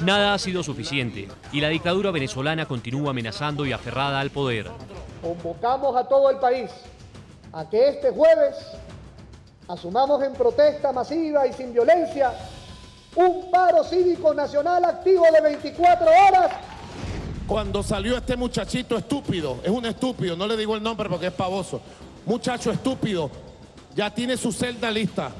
Nada ha sido suficiente y la dictadura venezolana continúa amenazando y aferrada al poder. Convocamos a todo el país a que este jueves asumamos en protesta masiva y sin violencia un paro cívico nacional activo de 24 horas. Cuando salió este muchachito estúpido, es un estúpido, no le digo el nombre porque es pavoso, muchacho estúpido, ya tiene su celda lista.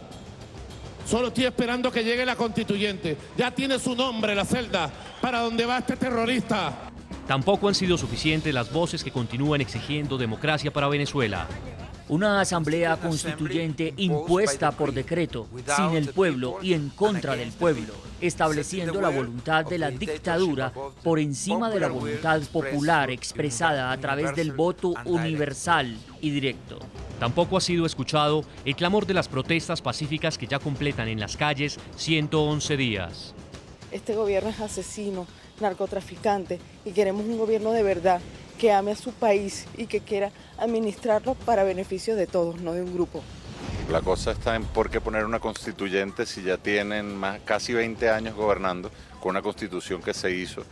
Solo estoy esperando que llegue la constituyente. Ya tiene su nombre, la celda, para donde va este terrorista. Tampoco han sido suficientes las voces que continúan exigiendo democracia para Venezuela. Una asamblea constituyente impuesta por decreto, sin el pueblo y en contra del pueblo, estableciendo la voluntad de la dictadura por encima de la voluntad popular expresada a través del voto universal y directo. Tampoco ha sido escuchado el clamor de las protestas pacíficas que ya completan en las calles 111 días. Este gobierno es asesino, narcotraficante y queremos un gobierno de verdad que ame a su país y que quiera administrarlo para beneficio de todos, no de un grupo. La cosa está en por qué poner una constituyente si ya tienen casi 20 años gobernando con una constitución que se hizo.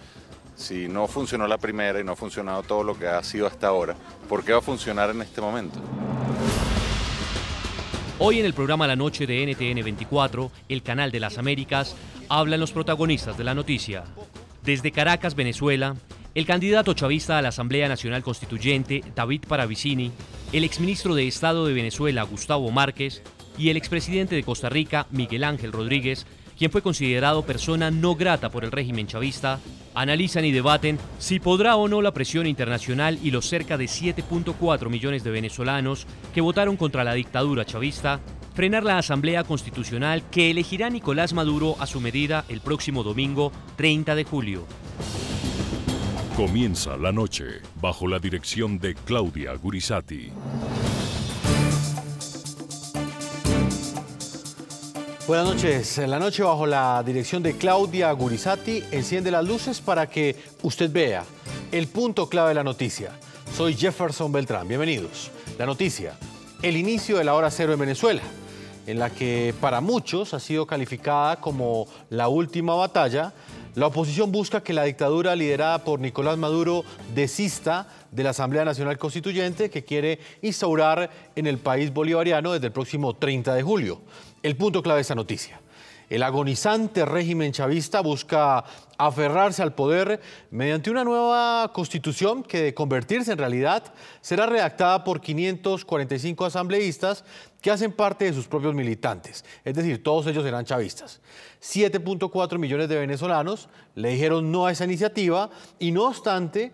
Si no funcionó la primera y no ha funcionado todo lo que ha sido hasta ahora, ¿por qué va a funcionar en este momento? Hoy en el programa La Noche de NTN 24, el canal de las Américas, hablan los protagonistas de la noticia. Desde Caracas, Venezuela, el candidato chavista a la Asamblea Nacional Constituyente, David Paravicini, el exministro de Estado de Venezuela, Gustavo Márquez, y el expresidente de Costa Rica, Miguel Ángel Rodríguez, quien fue considerado persona no grata por el régimen chavista, analizan y debaten si podrá o no la presión internacional y los cerca de 7.4 millones de venezolanos que votaron contra la dictadura chavista frenar la Asamblea Constitucional que elegirá Nicolás Maduro a su medida el próximo domingo 30 de julio. Comienza la noche bajo la dirección de Claudia Gurisati. Buenas noches. En la noche bajo la dirección de Claudia Gurisati enciende las luces para que usted vea el punto clave de la noticia. Soy Jefferson Beltrán. Bienvenidos. La noticia, el inicio de la hora cero en Venezuela, en la que para muchos ha sido calificada como la última batalla. La oposición busca que la dictadura liderada por Nicolás Maduro desista de la Asamblea Nacional Constituyente que quiere instaurar en el país bolivariano desde el próximo 30 de julio. El punto clave de esta noticia. El agonizante régimen chavista busca aferrarse al poder mediante una nueva constitución que, de convertirse en realidad, será redactada por 545 asambleístas que hacen parte de sus propios militantes. Es decir, todos ellos serán chavistas. 7.4 millones de venezolanos le dijeron no a esa iniciativa y, no obstante,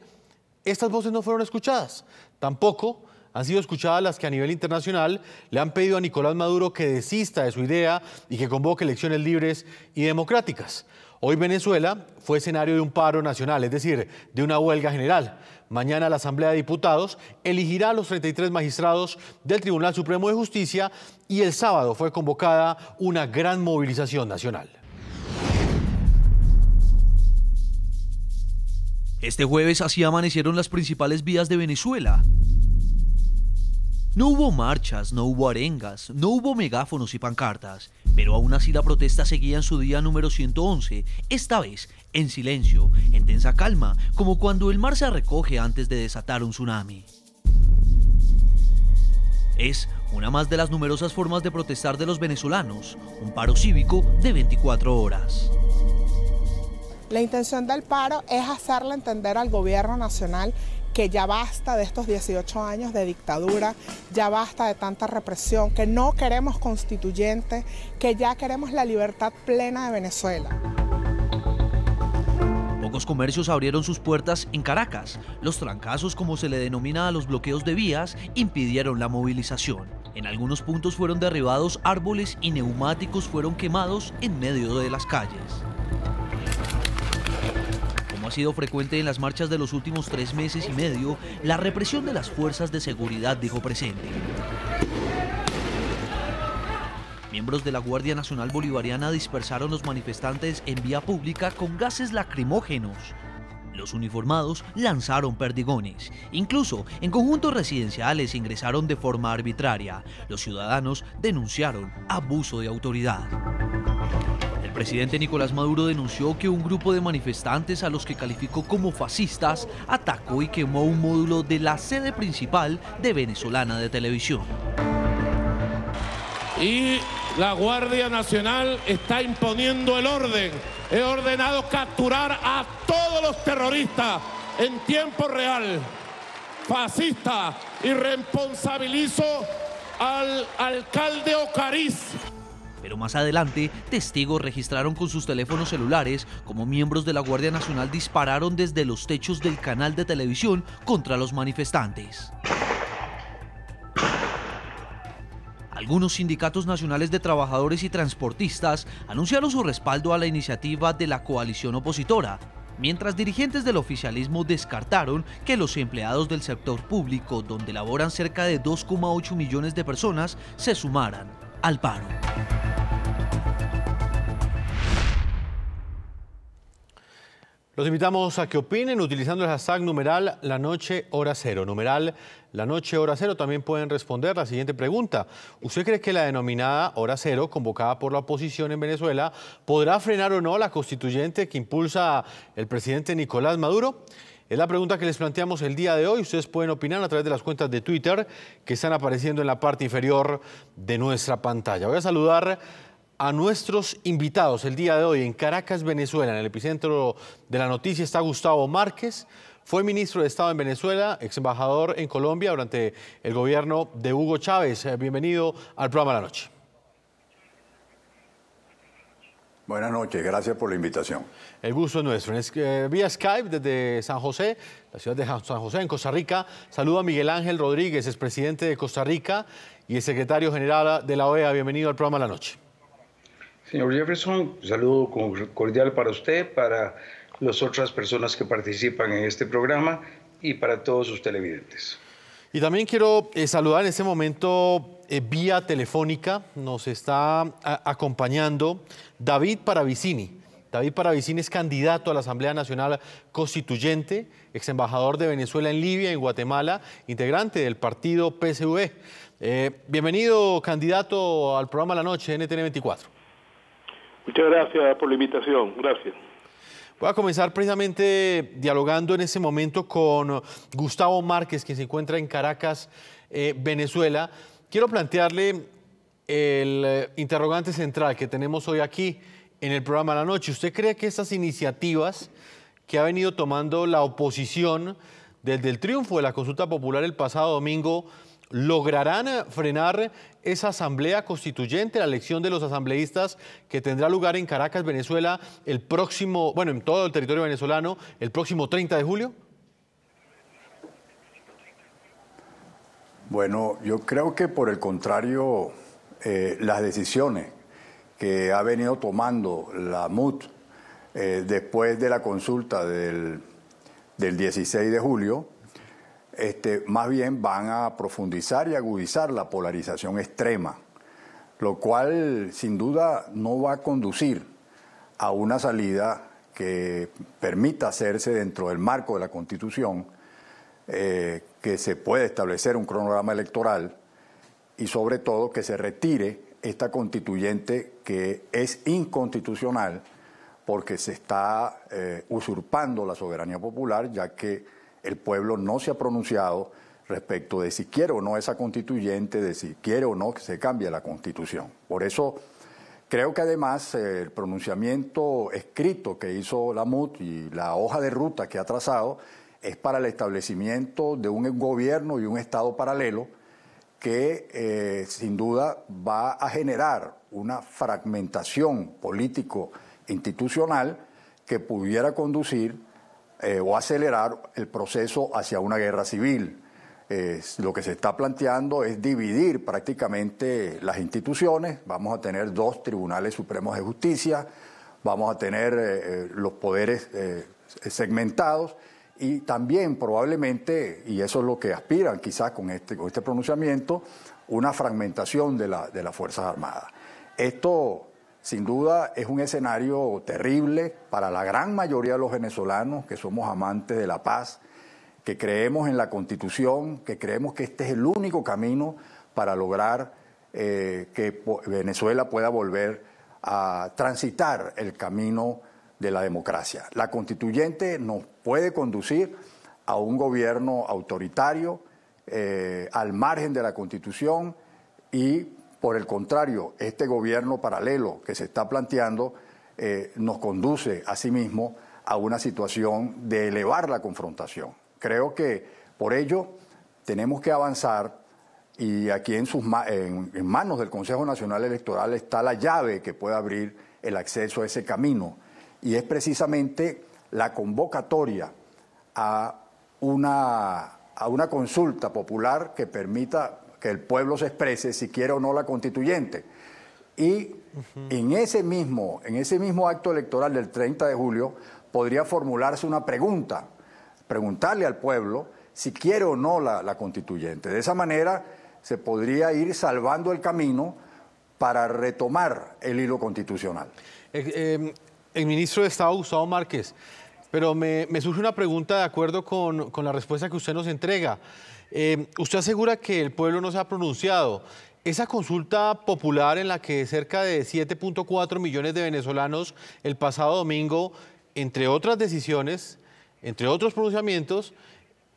estas voces no fueron escuchadas. Tampoco han sido escuchadas las que a nivel internacional le han pedido a Nicolás Maduro que desista de su idea y que convoque elecciones libres y democráticas. Hoy Venezuela fue escenario de un paro nacional, es decir, de una huelga general. Mañana la Asamblea de Diputados elegirá a los 33 magistrados del Tribunal Supremo de Justicia y el sábado fue convocada una gran movilización nacional. Este jueves así amanecieron las principales vías de Venezuela. No hubo marchas, no hubo arengas, no hubo megáfonos y pancartas, pero aún así la protesta seguía en su día número 111, esta vez en silencio, en tensa calma, como cuando el mar se recoge antes de desatar un tsunami. Es una más de las numerosas formas de protestar de los venezolanos, un paro cívico de 24 horas. La intención del paro es hacerle entender al gobierno nacional que ya basta de estos 18 años de dictadura, ya basta de tanta represión, que no queremos constituyente, que ya queremos la libertad plena de Venezuela. Pocos comercios abrieron sus puertas en Caracas. Los trancazos, como se le denomina a los bloqueos de vías, impidieron la movilización. En algunos puntos fueron derribados árboles y neumáticos fueron quemados en medio de las calles. Como ha sido frecuente en las marchas de los últimos 3 meses y medio, la represión de las fuerzas de seguridad dijo presente. Miembros de la Guardia Nacional Bolivariana dispersaron los manifestantes en vía pública con gases lacrimógenos. Los uniformados lanzaron perdigones. Incluso en conjuntos residenciales ingresaron de forma arbitraria. Los ciudadanos denunciaron abuso de autoridad. El presidente Nicolás Maduro denunció que un grupo de manifestantes, a los que calificó como fascistas, atacó y quemó un módulo de la sede principal de Venezolana de Televisión. Y la Guardia Nacional está imponiendo el orden. He ordenado capturar a todos los terroristas en tiempo real, fascista, y responsabilizo al alcalde Ocariz. Pero más adelante, testigos registraron con sus teléfonos celulares cómo miembros de la Guardia Nacional dispararon desde los techos del canal de televisión contra los manifestantes. Algunos sindicatos nacionales de trabajadores y transportistas anunciaron su respaldo a la iniciativa de la coalición opositora, mientras dirigentes del oficialismo descartaron que los empleados del sector público, donde laboran cerca de 2,8 millones de personas, se sumaran al paro. Los invitamos a que opinen utilizando el hashtag numeral La Noche Hora Cero. Numeral La Noche Hora Cero. También pueden responder la siguiente pregunta. ¿Usted cree que la denominada Hora Cero, convocada por la oposición en Venezuela, podrá frenar o no la constituyente que impulsa el presidente Nicolás Maduro? Es la pregunta que les planteamos el día de hoy. Ustedes pueden opinar a través de las cuentas de Twitter que están apareciendo en la parte inferior de nuestra pantalla. Voy a saludar a nuestros invitados el día de hoy en Caracas, Venezuela. En el epicentro de la noticia está Gustavo Márquez. Fue ministro de Estado en Venezuela, ex embajador en Colombia durante el gobierno de Hugo Chávez. Bienvenido al programa La Noche. Buenas noches, gracias por la invitación. El gusto es nuestro. Vía Skype desde San José, la ciudad de San José, en Costa Rica. Saludo a Miguel Ángel Rodríguez, expresidente de Costa Rica y el secretario general de la OEA. Bienvenido al programa La Noche. Señor Jefferson, un saludo cordial para usted, para las otras personas que participan en este programa y para todos sus televidentes. Y también quiero saludar en este momento vía telefónica, nos está acompañando David Paravicini. David Paravicini es candidato a la Asamblea Nacional Constituyente, ex embajador de Venezuela en Libia y en Guatemala, integrante del partido PSV. Bienvenido, candidato, al programa La Noche, NTN 24. Muchas gracias por la invitación. Gracias. Voy a comenzar precisamente dialogando en ese momento con Gustavo Márquez, que se encuentra en Caracas, Venezuela. Quiero plantearle el interrogante central que tenemos hoy aquí en el programa La Noche. ¿Usted cree que estas iniciativas que ha venido tomando la oposición desde el triunfo de la consulta popular el pasado domingo lograrán frenar esa asamblea constituyente, la elección de los asambleístas que tendrá lugar en Caracas, Venezuela, el próximo, bueno, en todo el territorio venezolano, el próximo 30 de julio? Bueno, yo creo que por el contrario, las decisiones que ha venido tomando la MUT después de la consulta del 16 de julio, más bien van a profundizar y agudizar la polarización extrema, lo cual sin duda no va a conducir a una salida que permita hacerse dentro del marco de la Constitución, que se puede establecer un cronograma electoral y sobre todo que se retire esta constituyente que es inconstitucional porque se está usurpando la soberanía popular, ya que el pueblo no se ha pronunciado respecto de si quiere o no esa constituyente, de si quiere o no que se cambie la Constitución. Por eso creo que además el pronunciamiento escrito que hizo la MUT y la hoja de ruta que ha trazado es para el establecimiento de un gobierno y un Estado paralelo que sin duda va a generar una fragmentación político-institucional que pudiera conducir o acelerar el proceso hacia una guerra civil. Lo que se está planteando es dividir prácticamente las instituciones. Vamos a tener 2 tribunales supremos de justicia, vamos a tener los poderes segmentados y también probablemente, y eso es lo que aspiran quizás con este pronunciamiento, una fragmentación de las Fuerzas Armadas. Esto sin duda es un escenario terrible para la gran mayoría de los venezolanos que somos amantes de la paz, que creemos en la Constitución, que creemos que este es el único camino para lograr que Venezuela pueda volver a transitar el camino de la democracia. La constituyente nos puede conducir a un gobierno autoritario, al margen de la Constitución, y por el contrario, este gobierno paralelo que se está planteando nos conduce asimismo a una situación de elevar la confrontación. Creo que por ello tenemos que avanzar, y aquí en manos del Consejo Nacional Electoral está la llave que puede abrir el acceso a ese camino, y es precisamente la convocatoria a una consulta popular que permita que el pueblo se exprese si quiere o no la constituyente. Y en ese mismo acto electoral del 30 de julio podría formularse una pregunta, preguntarle al pueblo si quiere o no la constituyente. De esa manera se podría ir salvando el camino para retomar el hilo constitucional. El ministro de Estado, Gustavo Márquez, pero me surge una pregunta de acuerdo con la respuesta que usted nos entrega. Usted asegura que el pueblo no se ha pronunciado. Esa consulta popular en la que cerca de 7.4 millones de venezolanos el pasado domingo, entre otras decisiones, entre otros pronunciamientos,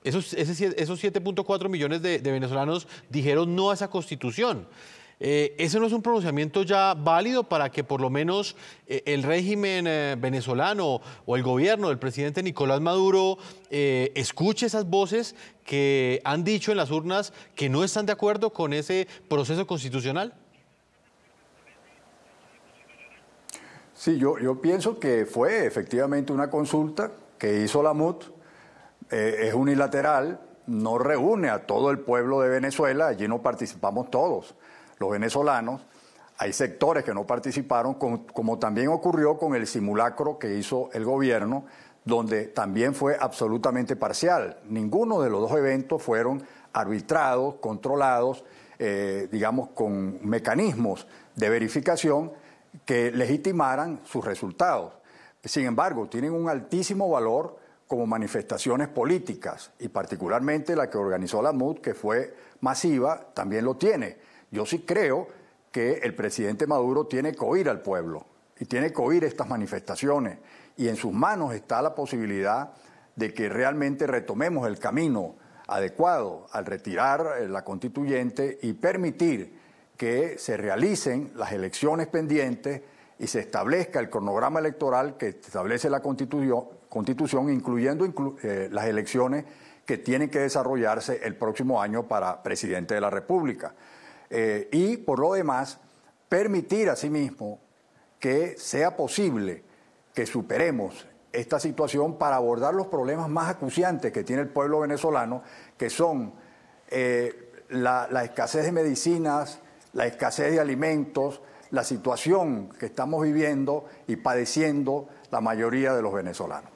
esos 7.4 millones de venezolanos dijeron no a esa constitución. ¿Ese no es un pronunciamiento ya válido para que por lo menos el régimen venezolano o el gobierno del presidente Nicolás Maduro escuche esas voces que han dicho en las urnas que no están de acuerdo con ese proceso constitucional? Sí, yo pienso que fue efectivamente una consulta que hizo la MUT, es unilateral, no reúne a todo el pueblo de Venezuela, allí no participamos todos los venezolanos, hay sectores que no participaron, como también ocurrió con el simulacro que hizo el gobierno, donde también fue absolutamente parcial. Ninguno de los dos eventos fueron arbitrados, controlados, digamos, con mecanismos de verificación que legitimaran sus resultados. Sin embargo, tienen un altísimo valor como manifestaciones políticas, y particularmente la que organizó la MUT, que fue masiva, también lo tiene. Yo sí creo que el presidente Maduro tiene que oír al pueblo y tiene que oír estas manifestaciones, y en sus manos está la posibilidad de que realmente retomemos el camino adecuado al retirar la constituyente y permitir que se realicen las elecciones pendientes y se establezca el cronograma electoral que establece la Constitución, incluyendo las elecciones que tienen que desarrollarse el próximo año para presidente de la República. Y por lo demás, permitir asimismo que sea posible que superemos esta situación para abordar los problemas más acuciantes que tiene el pueblo venezolano, que son la escasez de medicinas, la escasez de alimentos, la situación que estamos viviendo y padeciendo la mayoría de los venezolanos.